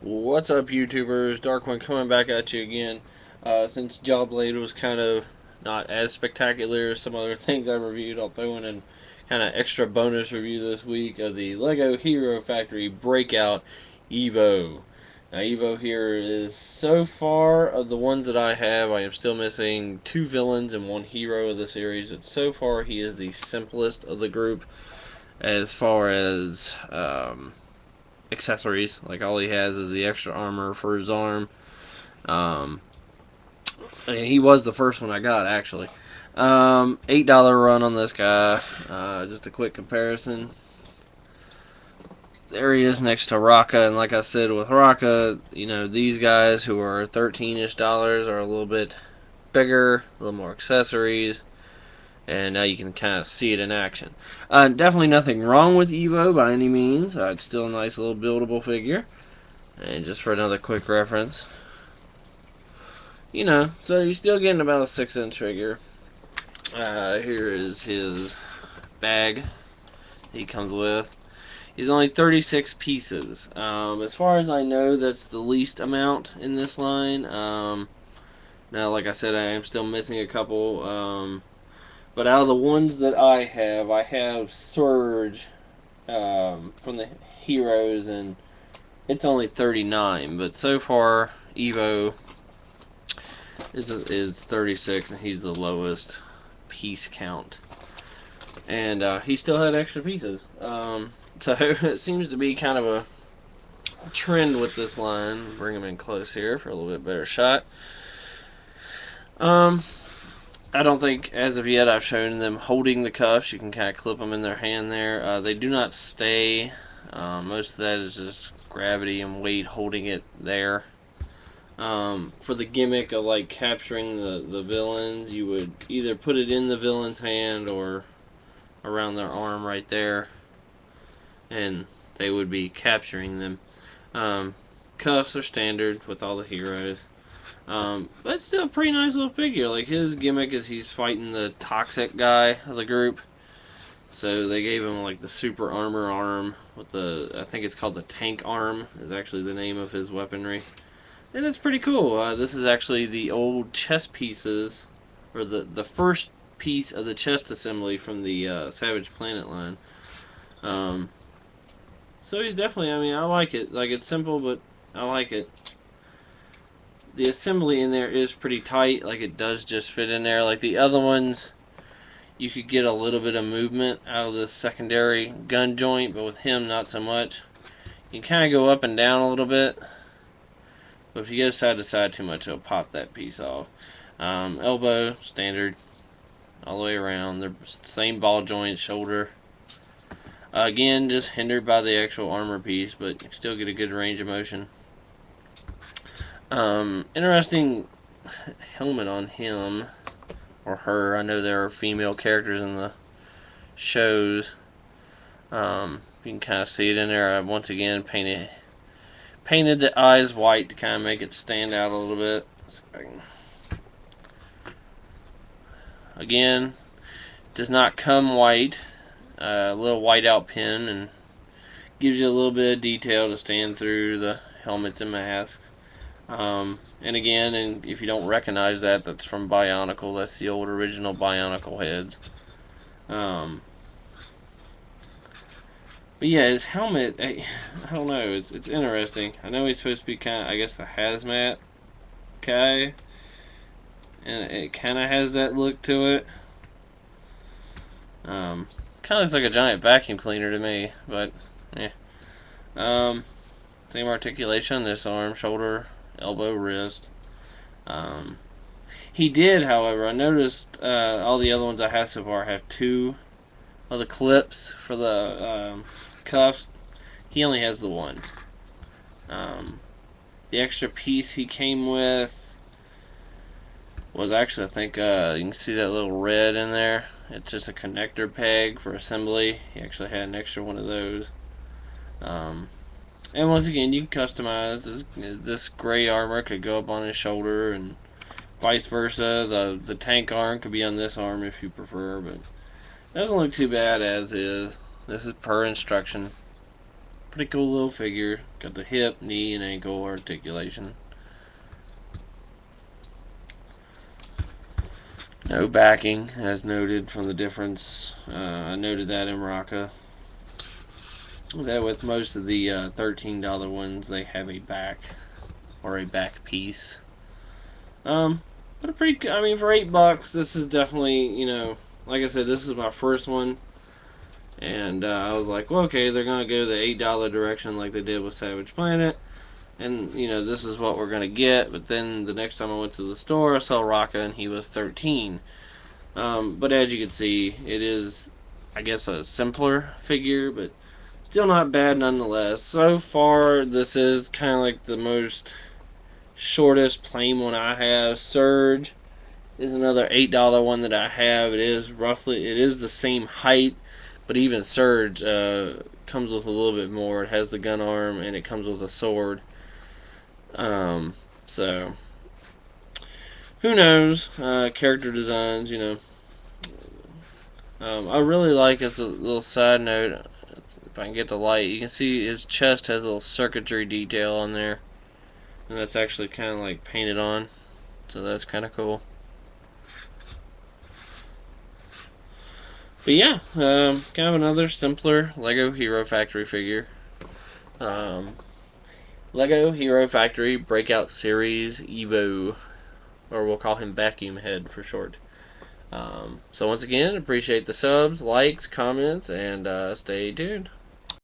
What's up, YouTubers? Darkone coming back at you again. Since Jawblade was kind of not as spectacular as some other things I reviewed, I'll throw in an kind of extra bonus review this week of the LEGO Hero Factory Breakout Evo. Now, Evo here is, so far of the ones that I have, I am still missing 2 villains and 1 hero of the series. But so far, he is the simplest of the group as far as accessories. Like, all he has is the extra armor for his arm. And he was the first one I got, actually. $8 run on this guy. Just a quick comparison. There he is next to Raka, and like I said with Raka, you know, these guys who are $13-ish are a little bit bigger, a little more accessories, and now you can kind of see it in action. Definitely nothing wrong with Evo by any means. It's still a nice little buildable figure. And just for another quick reference, you know, so you're still getting about a 6-inch figure. Here is his bag he comes with. He's only 36 pieces. As far as I know, that's the least amount in this line. Now, like I said, I am still missing a couple. But out of the ones that I have Surge from the Heroes, and it's only 39. But so far, Evo is 36, and he's the lowest piece count. And he still had extra pieces. So it seems to be kind of a trend with this line. Bring him in close here for a little bit better shot. I don't think, as of yet, I've shown them holding the cuffs. You can kind of clip them in their hand there. They do not stay. Most of that is just gravity and weight holding it there. For the gimmick of like capturing the villains, you would either put it in the villain's hand or around their arm right there, and they would be capturing them. Cuffs are standard with all the heroes. But it's still a pretty nice little figure. Like, his gimmick is he's fighting the toxic guy of the group. So they gave him like the super armor arm with the, I think it's called the tank arm, is actually the name of his weaponry. And it's pretty cool. This is actually the old chest pieces, or the first piece of the chest assembly from the Savage Planet line. So he's definitely, I mean, I like it. Like, it's simple, but I like it. The assembly in there is pretty tight. Like, it does just fit in there. Like the other ones, you could get a little bit of movement out of the secondary gun joint, but with him, not so much. You kind of go up and down a little bit, but if you go side to side too much, it'll pop that piece off. Elbow, standard, all the way around. They're same ball joint, shoulder. Again, just hindered by the actual armor piece, but you still get a good range of motion. Interesting helmet on him or her. I know there are female characters in the shows. You can kind of see it in there. I've once again painted the eyes white to kind of make it stand out a little bit. Again, does not come white. A little whiteout pin, and gives you a little bit of detail to stand through the helmets and masks. And again, and if you don't recognize that, that's from Bionicle. That's the old original Bionicle heads. But yeah, his helmet, I don't know, it's interesting. I know he's supposed to be kind of, I guess, the Hazmat guy, and it kind of has that look to it. Kind of looks like a giant vacuum cleaner to me, but yeah. Same articulation, this arm, shoulder, elbow, wrist. He did, however, I noticed all the other ones I have so far have 2 of the clips for the cuffs. He only has the 1. The extra piece he came with was actually, I think, you can see that little red in there. It's just a connector peg for assembly. He actually had an extra one of those. And once again, you can customize. This gray armor could go up on his shoulder, and vice versa. The tank arm could be on this arm if you prefer, but it doesn't look too bad as is. This is per instruction. Pretty cool little figure. Got the hip, knee, and ankle articulation. No backing, as noted from the difference. I noted that in Raka. That with most of the $13 ones, they have a back or a back piece. But a pretty, I mean, for $8, this is definitely, you know, like I said, this is my first one, and I was like, well, okay, they're gonna go the $8 direction like they did with Savage Planet, and you know, this is what we're gonna get. But then the next time I went to the store, I saw Raka, and he was $13. But as you can see, it is, I guess, a simpler figure, but still not bad nonetheless. So far, this is kind of like the most shortest plain one I have. Surge is another $8 one that I have. It is the same height, but even Surge comes with a little bit more. It has the gun arm, and it comes with a sword. So who knows? Character designs, you know. I really like, as a little side note, if I can get the light, you can see his chest has a little circuitry detail on there, and that's actually kind of like painted on, so that's kind of cool. But yeah, kind of another simpler Lego Hero Factory figure. Lego Hero Factory Breakout Series Evo, or we'll call him Vacuum Head for short. So once again, appreciate the subs, likes, comments, and stay tuned.